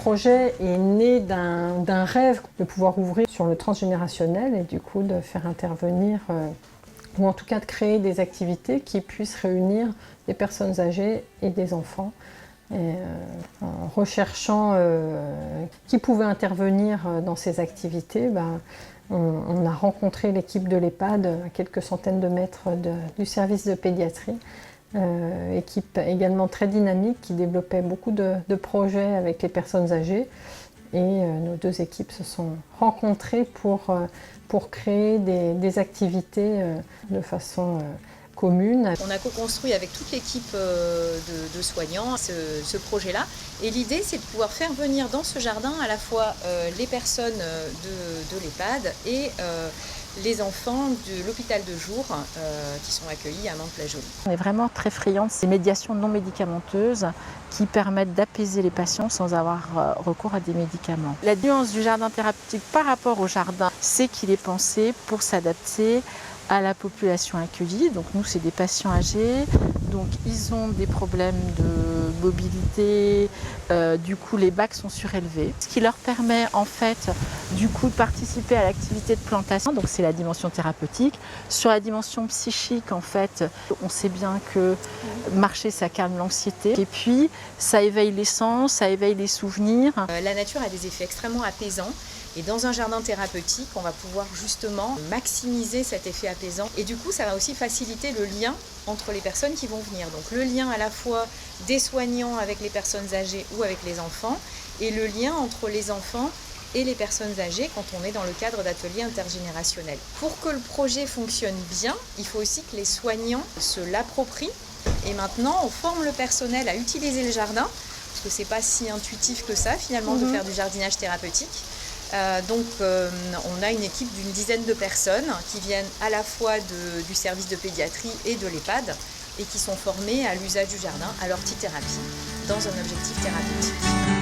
projet est né d'un rêve de pouvoir ouvrir sur le transgénérationnel et du coup de faire intervenir, ou en tout cas de créer des activités qui puissent réunir des personnes âgées et des enfants. Et, en recherchant qui pouvait intervenir dans ces activités, on a rencontré l'équipe de l'EHPAD à quelques centaines de mètres du service de pédiatrie. Équipe également très dynamique qui développait beaucoup de projets avec les personnes âgées. Et nos deux équipes se sont rencontrées pour créer des activités de façon commune. On a co-construit avec toute l'équipe de soignants ce projet-là. Et l'idée, c'est de pouvoir faire venir dans ce jardin à la fois les personnes de l'EHPAD et les enfants de l'hôpital de jour qui sont accueillis à Mantes-la-Jolie. On est vraiment très friands de ces médiations non médicamenteuses qui permettent d'apaiser les patients sans avoir recours à des médicaments. La nuance du jardin thérapeutique par rapport au jardin, c'est qu'il est pensé pour s'adapter à la population accueillie. Donc nous, c'est des patients âgés, donc ils ont des problèmes de mobilité, du coup les bacs sont surélevés, ce qui leur permet en fait du coup de participer à l'activité de plantation, donc c'est la dimension thérapeutique. Sur la dimension psychique, en fait, on sait bien que marcher, ça calme l'anxiété, et puis ça éveille les sens, ça éveille les souvenirs. La nature a des effets extrêmement apaisants. Et dans un jardin thérapeutique, on va pouvoir justement maximiser cet effet apaisant. Et du coup, ça va aussi faciliter le lien entre les personnes qui vont venir. Donc le lien à la fois des soignants avec les personnes âgées ou avec les enfants, et le lien entre les enfants et les personnes âgées quand on est dans le cadre d'ateliers intergénérationnels. Pour que le projet fonctionne bien, il faut aussi que les soignants se l'approprient. Et maintenant, on forme le personnel à utiliser le jardin, parce que c'est pas si intuitif que ça finalement de faire du jardinage thérapeutique. Donc on a une équipe d'une dizaine de personnes qui viennent à la fois du service de pédiatrie et de l'EHPAD et qui sont formées à l'usage du jardin, à l'hortithérapie, dans un objectif thérapeutique.